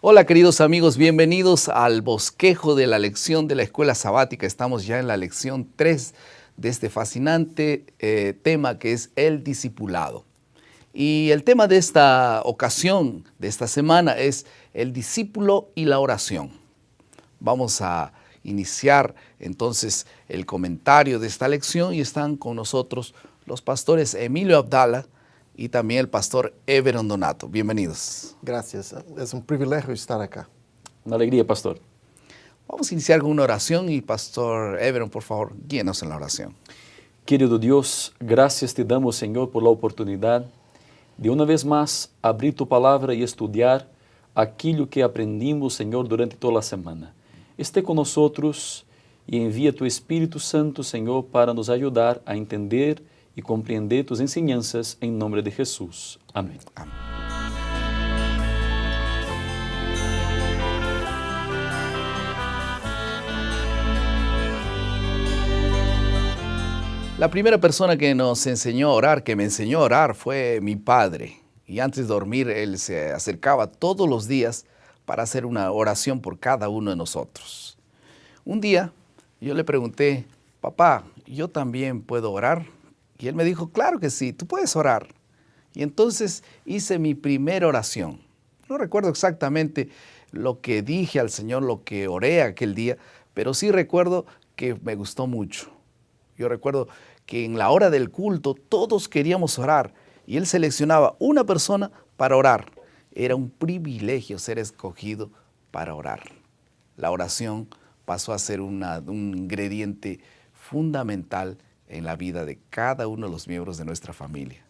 Hola queridos amigos, bienvenidos al bosquejo de la lección de la escuela sabática. Estamos ya en la lección 3 de este fascinante tema que es el discipulado. Y el tema de esta ocasión, de esta semana, es el discípulo y la oración. Vamos a iniciar entonces el comentario de esta lección y están con nosotros los pastores Emilio Abdala y también el pastor Everon Donato. Bienvenidos. Gracias, es un privilegio estar acá. Una alegría, pastor. Vamos a iniciar con una oración y pastor Everon, por favor, guíenos en la oración. Querido Dios, gracias te damos, Señor, por la oportunidad de una vez más abrir tu palabra y estudiar aquello que aprendimos, Señor, durante toda la semana. Esté con nosotros y envía tu Espíritu Santo, Señor, para nos ayudar a entender y comprender tus enseñanzas en nombre de Jesús. Amén. Amén. La primera persona que nos enseñó a orar, que me enseñó a orar, fue mi padre. Y antes de dormir, él se acercaba todos los días para hacer una oración por cada uno de nosotros. Un día yo le pregunté, papá, ¿yo también puedo orar? Y él me dijo, claro que sí, tú puedes orar. Y entonces hice mi primera oración. No recuerdo exactamente lo que dije al Señor, lo que oré aquel día, pero sí recuerdo que me gustó mucho. Yo recuerdo que en la hora del culto todos queríamos orar y él seleccionaba una persona para orar. Era un privilegio ser escogido para orar. La oración pasó a ser un ingrediente fundamental en la vida de cada uno de los miembros de nuestra familia.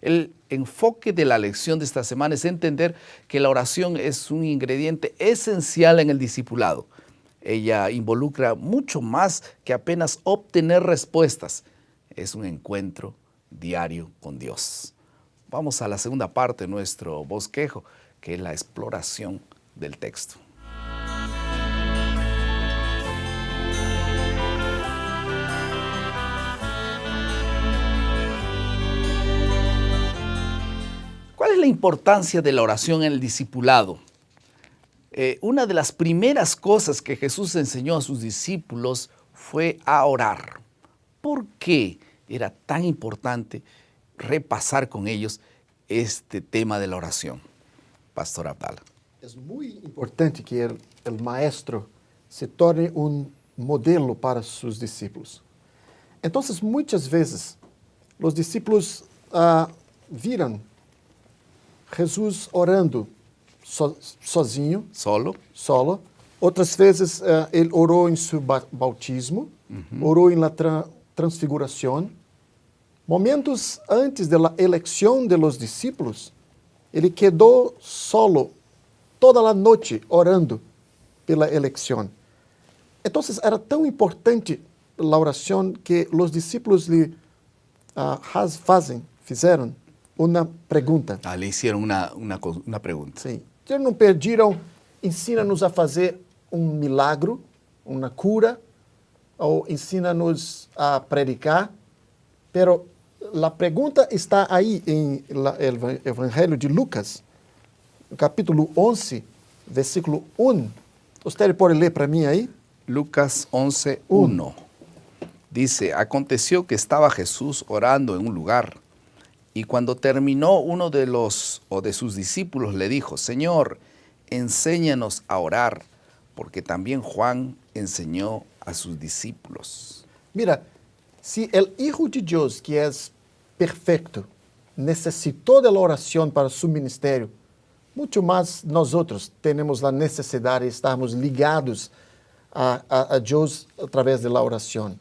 El enfoque de la lección de esta semana es entender que la oración es un ingrediente esencial en el discipulado. Ella involucra mucho más que apenas obtener respuestas. Es un encuentro diario con Dios. Vamos a la segunda parte de nuestro bosquejo, que es la exploración del texto. ¿Cuál es la importancia de la oración en el discipulado? Una de las primeras cosas que Jesús enseñó a sus discípulos fue a orar. ¿Por qué era tan importante repasar con ellos este tema de la oración? Pastor Abdala. Es muy importante que el maestro se torne un modelo para sus discípulos. Entonces, muchas veces, los discípulos viram Jesús orando sozinho, solo. Outras vezes ele orou em seu bautismo, orou em la transfiguração. Momentos antes da eleição de los discípulos, ele quedou solo toda a noite orando pela eleição. Então, era tão importante a oração que os discípulos lhe fizeram uma pergunta. Le hicieron una pregunta. Sim. Eles não pediram, ensina-nos a fazer um milagro, uma cura, ou ensina-nos a predicar. Pero a pergunta está aí em el Evangelho de Lucas, capítulo 11, versículo 1. Você pode ler para mim aí? Lucas 11:1. Dice, aconteció que estaba Jesús orando en un lugar, y cuando terminó uno de sus discípulos le dijo, Señor, enséñanos a orar, porque también Juan enseñó a sus discípulos. Mira, si el Hijo de Dios, que es perfecto, necesitó de la oración para su ministerio, mucho más nosotros tenemos la necesidad de estarmos ligados a Dios a través de la oración.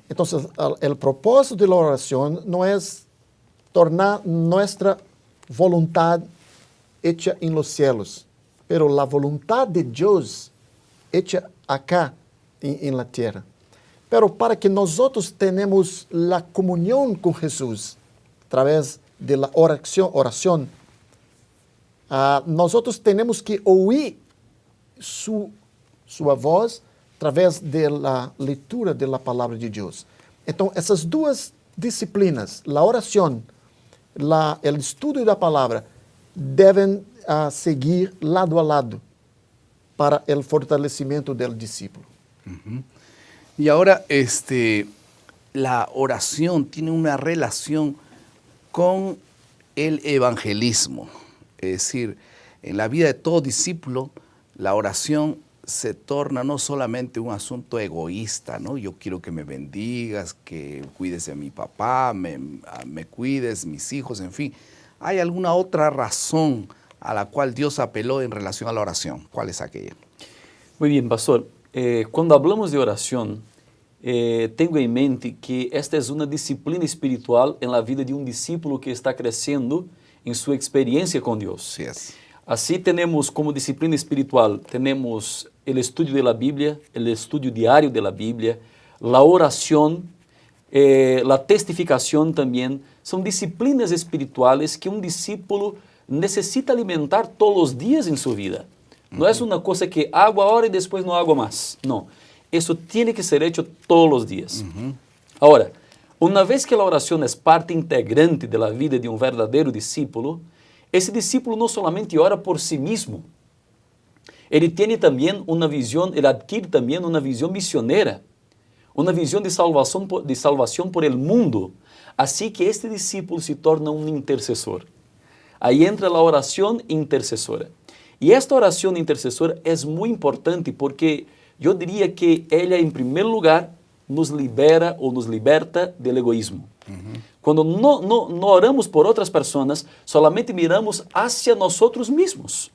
Entonces, el propósito de la oración no es tornar nuestra voluntad hecha en los cielos, pero la voluntad de Dios hecha acá en la tierra. Pero para que nosotros tenemos la comunión con Jesús a través de la oración, nosotros tenemos que oír su voz a través de la lectura de la palabra de Dios. Entonces, esas dos disciplinas, la oración, el estudio da palavra, devem seguir lado a lado para el fortalecimiento del discípulo. Y ahora, la oración tiene una relación con el evangelismo. Es decir, en la vida de todo discípulo, la oración se torna no solamente un asunto egoísta, ¿no? Yo quiero que me bendigas, que cuides de mi papá, me cuides, mis hijos, en fin. ¿Hay alguna otra razón a la cual Dios apeló en relación a la oración? ¿Cuál es aquella? Muy bien, pastor. Cuando hablamos de oración, tengo en mente que esta es una disciplina espiritual en la vida de un discípulo que está creciendo en su experiencia con Dios. Sí es. Así tenemos como disciplina espiritual, tenemos el estudio de la Biblia, el estudio diario de la Biblia, la oración, la testificación también. Son disciplinas espirituales que un discípulo necesita alimentar todos los días en su vida. No es una cosa que hago ahora y después no hago más. No, eso tiene que ser hecho todos los días. Ahora, una vez que la oración es parte integrante de la vida de un verdadero discípulo, ese discípulo no solamente ora por sí mismo, él tiene también una visión, él adquiere también una visión misionera, una visión de salvación por el mundo. Así que este discípulo se torna un intercesor. Ahí entra la oración intercesora. Y esta oración intercesora es muy importante porque yo diría que ella en primer lugar nos libera o nos liberta del egoísmo. Cuando no oramos por otras personas, solamente miramos hacia nosotros mismos.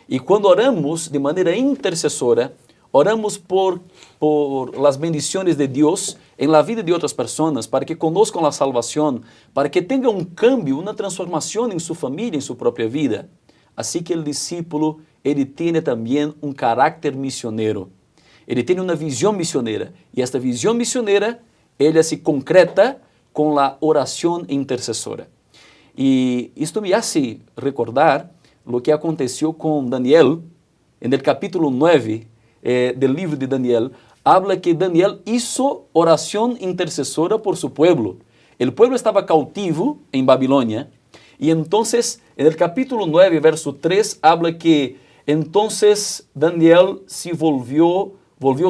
Y cuando oramos de manera intercesora, oramos por las bendiciones de Dios en la vida de otras personas, para que conozcan la salvación, para que tengan un cambio, una transformación en su familia, en su propia vida. Así que el discípulo, él tiene también un carácter misionero. Él tiene una visión misionera. Y esta visión misionera, ella se concreta con la oración intercesora. Y esto me hace recordar lo que aconteció con Daniel, en el capítulo 9 del libro de Daniel, habla que Daniel hizo oración intercesora por su pueblo. El pueblo estaba cautivo en Babilonia, y entonces en el capítulo 9, verso 3, habla que entonces Daniel se volvió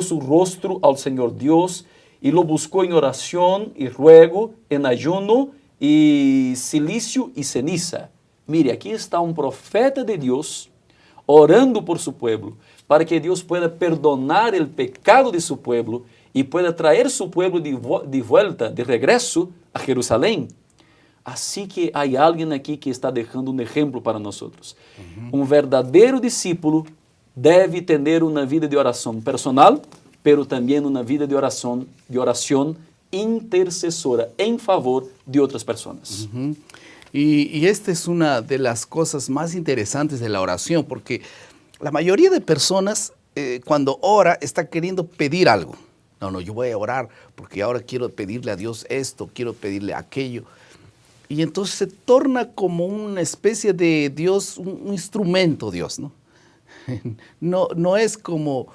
su rostro al Señor Dios, y lo buscó en oración y ruego, en ayuno y silicio y ceniza. Mire, aquí está un profeta de Dios orando por su pueblo, para que Dios pueda perdonar el pecado de su pueblo y pueda traer su pueblo de vuelta, de regreso a Jerusalén. Así que hay alguien aquí que está dejando un ejemplo para nosotros. Un verdadero discípulo debe tener una vida de oración personal, pero también una vida de oración intercesora en favor de otras personas. Y esta es una de las cosas más interesantes de la oración, porque la mayoría de personas cuando ora está queriendo pedir algo. No, yo voy a orar porque ahora quiero pedirle a Dios esto, quiero pedirle aquello. Y entonces se torna como una especie de Dios, un instrumento Dios, ¿no? No es como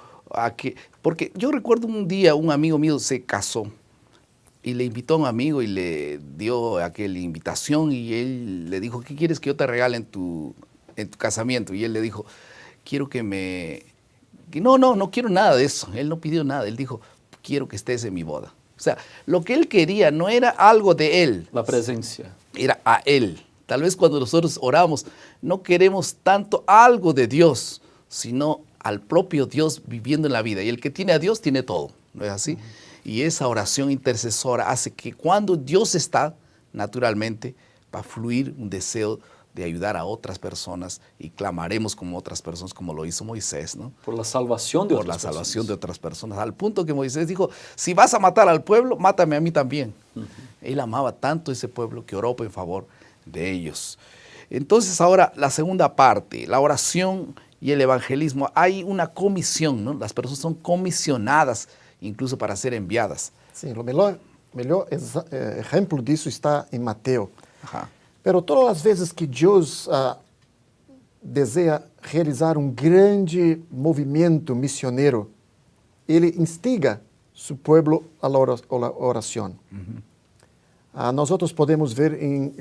porque yo recuerdo un día un amigo mío se casó y le invitó a un amigo y le dio aquella invitación y él le dijo, ¿qué quieres que yo te regale en tu casamiento? Y él le dijo, quiero no quiero nada de eso. Él no pidió nada, él dijo, quiero que estés en mi boda. O sea, lo que él quería no era algo de él. La presencia. Era a él. Tal vez cuando nosotros oramos no queremos tanto algo de Dios, sino al propio Dios viviendo en la vida. Y el que tiene a Dios tiene todo, ¿no es así? Y esa oración intercesora hace que cuando Dios está, naturalmente, va a fluir un deseo de ayudar a otras personas y clamaremos como otras personas, como lo hizo Moisés, ¿no? Por la salvación de Por otras la salvación personas. de otras personas. Al punto que Moisés dijo, si vas a matar al pueblo, mátame a mí también. Él amaba tanto ese pueblo que oró en favor de ellos. Entonces ahora la segunda parte, la oración y el evangelismo. Hay una comisión, ¿no? Las personas son comisionadas incluso para ser enviadas. Sim, o melhor exemplo disso está em Mateus. Ajá. Pero todas as vezes que Deus deseja realizar um grande movimento missioneiro, Ele instiga seu povo à oração. Nós podemos ver em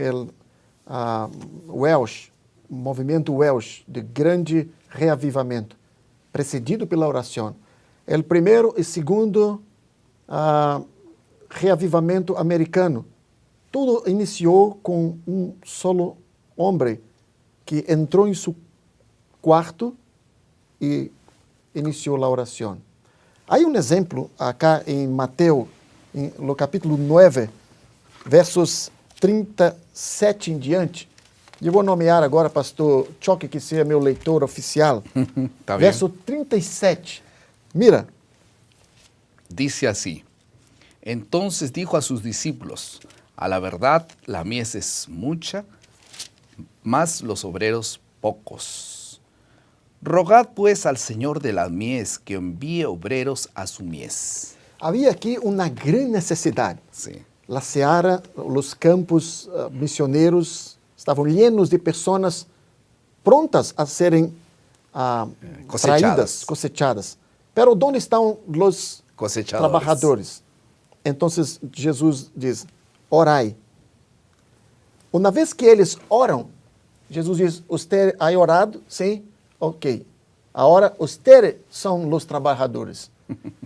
Welsh movimento Welsh de grande reavivamento, precedido pela oração. O primeiro e segundo reavivamento americano. Tudo iniciou com um solo homem que entrou em seu quarto e iniciou a oração. Há um exemplo acá em Mateus, no capítulo 9, versos 37 em diante. Eu vou nomear agora, pastor Choque, que seja meu leitor oficial. Tá bien. Verso 37. Mira. Dice así: Entonces dijo a sus discípulos: A la verdad, la mies es mucha, mas los obreros pocos. Rogad pues al Señor de la mies que envíe obreros a su mies. Havia aqui uma grande necessidade. Sí. La seara, os campos missioneiros estavam llenos de pessoas prontas a serem traídas, cosechadas. Pero onde estão os trabalhadores? Então Jesus diz: orai. Uma vez que eles oram, Jesus diz: "Usted ha orado? Sim? Ok. Agora, ustedes são os trabalhadores."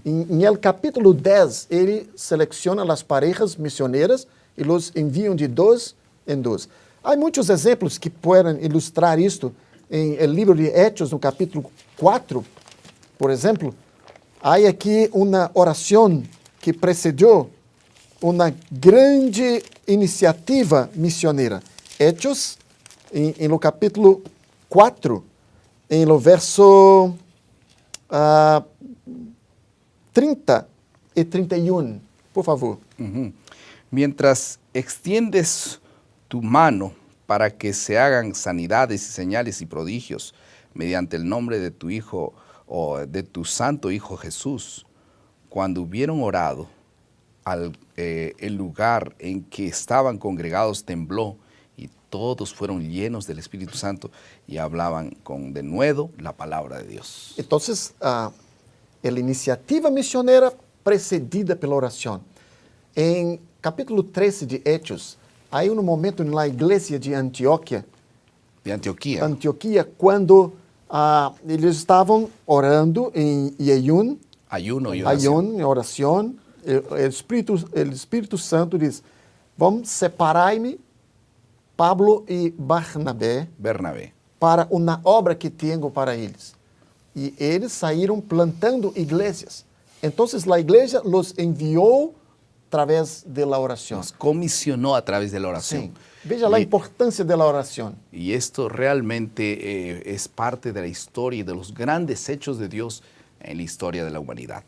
Em el capítulo 10, ele seleciona as parejas missioneiras e los enviam de 2 em 2. Há muitos exemplos que podem ilustrar isto. Em el livro de Hechos, no capítulo 4, por exemplo, há aqui uma oração que precedeu uma grande iniciativa missioneira. Hechos, em no capítulo 4, em no verso 30 e 31, por favor. Mientras extiendes tu mano para que se hagan sanidades y señales y prodigios mediante el nombre de tu Hijo o de tu Santo Hijo Jesús, cuando hubieron orado, el lugar en que estaban congregados tembló y todos fueron llenos del Espíritu Santo y hablaban con denuedo la palabra de Dios. Então, a iniciativa missioneira precedida pela oração. Em capítulo 13 de Hechos, há um momento na igreja de Antioquia, De Antioquía. quando eles estavam orando em Ayuno y oración. em oração. O Espírito Santo diz: vamos separar-me, Pablo e Bernabé. para uma obra que tenho para eles. E eles saíram plantando igrejas. Então, a igreja los enviou através da oração. Nos comisionó a través de la oración. Sim. Veja a importância da oração. Y esto realmente es parte de la historia y de los grandes hechos de Dios en la historia de la humanidad.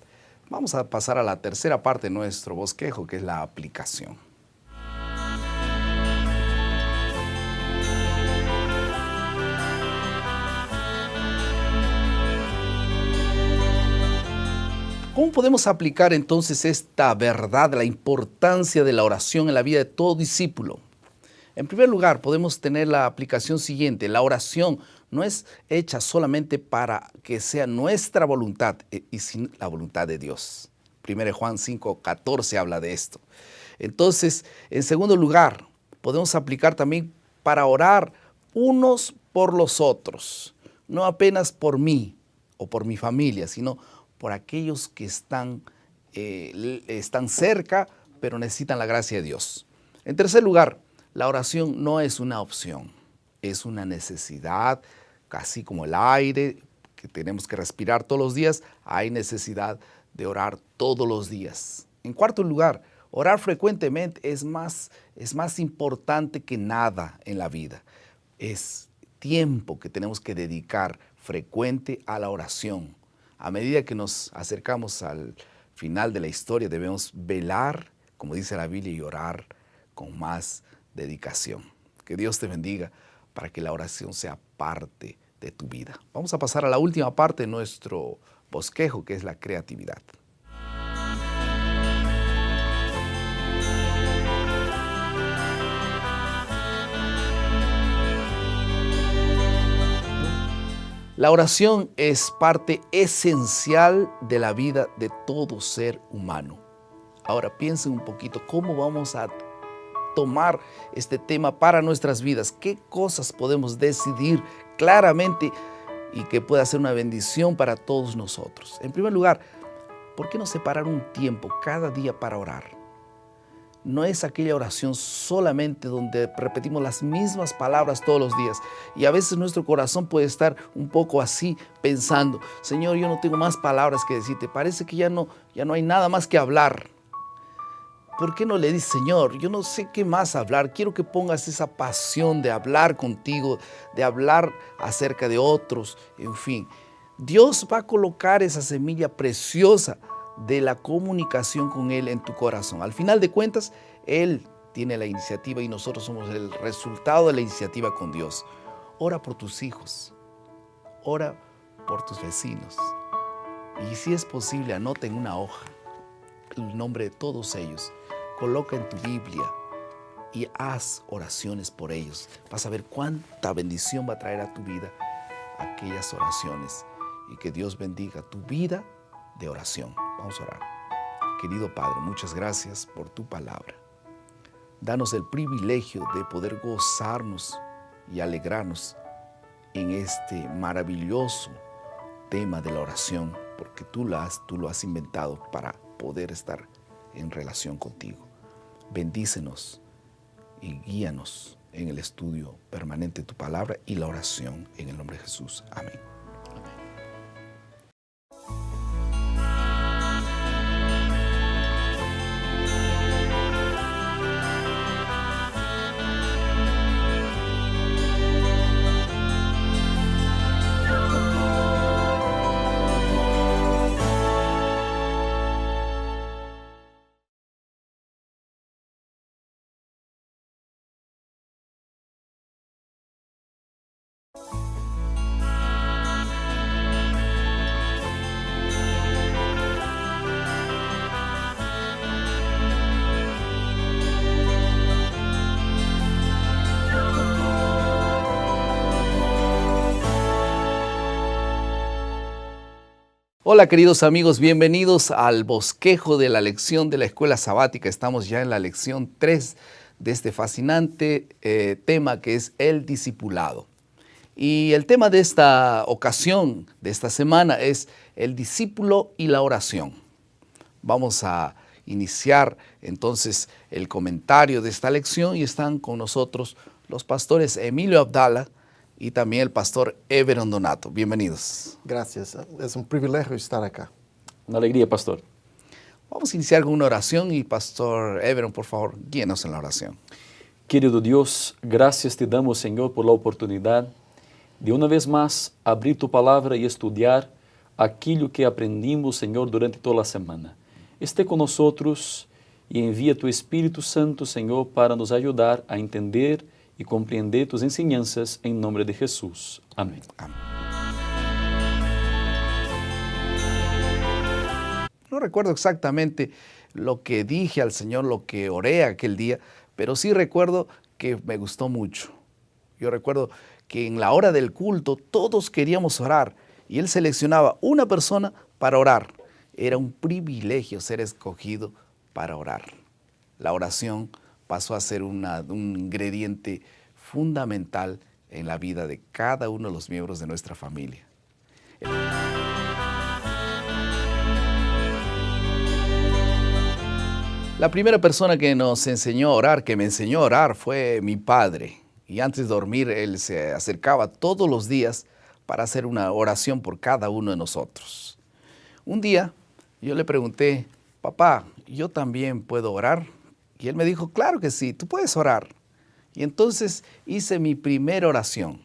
Vamos a pasar a la tercera parte de nuestro bosquejo, que es la aplicación. ¿Cómo podemos aplicar entonces esta verdad, la importancia de la oración en la vida de todo discípulo? En primer lugar, podemos tener la aplicación siguiente. La oración no es hecha solamente para que sea nuestra voluntad y sin la voluntad de Dios. 1 Juan 5:14 habla de esto. Entonces, en segundo lugar, podemos aplicar también para orar unos por los otros. No apenas por mí o por mi familia, sino por aquellos que están cerca, pero necesitan la gracia de Dios. En tercer lugar, la oración no es una opción, es una necesidad, casi como el aire que tenemos que respirar todos los días, hay necesidad de orar todos los días. En cuarto lugar, orar frecuentemente es más importante que nada en la vida. Es tiempo que tenemos que dedicar frecuente a la oración. A medida que nos acercamos al final de la historia, debemos velar, como dice la Biblia, y orar con más dedicación. Que Dios te bendiga para que la oración sea parte de tu vida. Vamos a pasar a la última parte de nuestro bosquejo, que es la creatividad. La oración es parte esencial de la vida de todo ser humano. Ahora piensen un poquito cómo vamos a tomar este tema para nuestras vidas. ¿Qué cosas podemos decidir claramente y que pueda ser una bendición para todos nosotros? En primer lugar, ¿por qué no separar un tiempo cada día para orar? No es aquella oración solamente donde repetimos las mismas palabras todos los días. Y a veces nuestro corazón puede estar un poco así pensando, Señor, yo no tengo más palabras que decirte. Parece que ya no hay nada más que hablar. ¿Por qué no le dices, Señor, yo no sé qué más hablar? Quiero que pongas esa pasión de hablar contigo, de hablar acerca de otros, en fin. Dios va a colocar esa semilla preciosa de la comunicación con Él en tu corazón. Al final de cuentas, Él tiene la iniciativa y nosotros somos el resultado de la iniciativa con Dios. Ora por tus hijos, ora por tus vecinos. Y si es posible, anota en una hoja el nombre de todos ellos. Coloca en tu Biblia y haz oraciones por ellos. Vas a ver cuánta bendición va a traer a tu vida aquellas oraciones. Y que Dios bendiga tu vida de oración. Vamos a orar. Querido Padre, muchas gracias por tu palabra. Danos el privilegio de poder gozarnos y alegrarnos en este maravilloso tema de la oración, porque tú lo has inventado para poder estar en relación contigo. Bendícenos y guíanos en el estudio permanente de tu palabra y la oración en el nombre de Jesús. Amén. Hola queridos amigos, bienvenidos al bosquejo de la lección de la escuela sabática. Estamos ya en la lección 3 de este fascinante tema que es el discipulado. Y el tema de esta ocasión, de esta semana, es el discípulo y la oración. Vamos a iniciar entonces el comentario de esta lección y están con nosotros los pastores Emilio Abdala y también el pastor Everon Donato. Bienvenidos. Gracias, es un privilegio estar acá. Una alegría, pastor. Vamos a iniciar con una oración y pastor Everon, por favor, guíenos en la oración. Querido Dios, gracias te damos, Señor, por la oportunidad de una vez más abrir tu palabra y estudiar aquello que aprendimos, Señor, durante toda la semana. Esté con nosotros y envía tu Espíritu Santo, Señor, para nos ayudar a entender y comprender tus enseñanzas en nombre de Jesús. Amén. Amén. No recuerdo exactamente lo que dije al Señor, lo que oré aquel día, pero sí recuerdo que me gustó mucho. Yo recuerdo que en la hora del culto todos queríamos orar y Él seleccionaba una persona para orar. Era un privilegio ser escogido para orar. La oración pasó a ser un ingrediente fundamental en la vida de cada uno de los miembros de nuestra familia. La primera persona que nos enseñó a orar, que me enseñó a orar, fue mi padre. Y antes de dormir, él se acercaba todos los días para hacer una oración por cada uno de nosotros. Un día yo le pregunté, papá, ¿yo también puedo orar? Y él me dijo, claro que sí, tú puedes orar. Y entonces hice mi primera oración.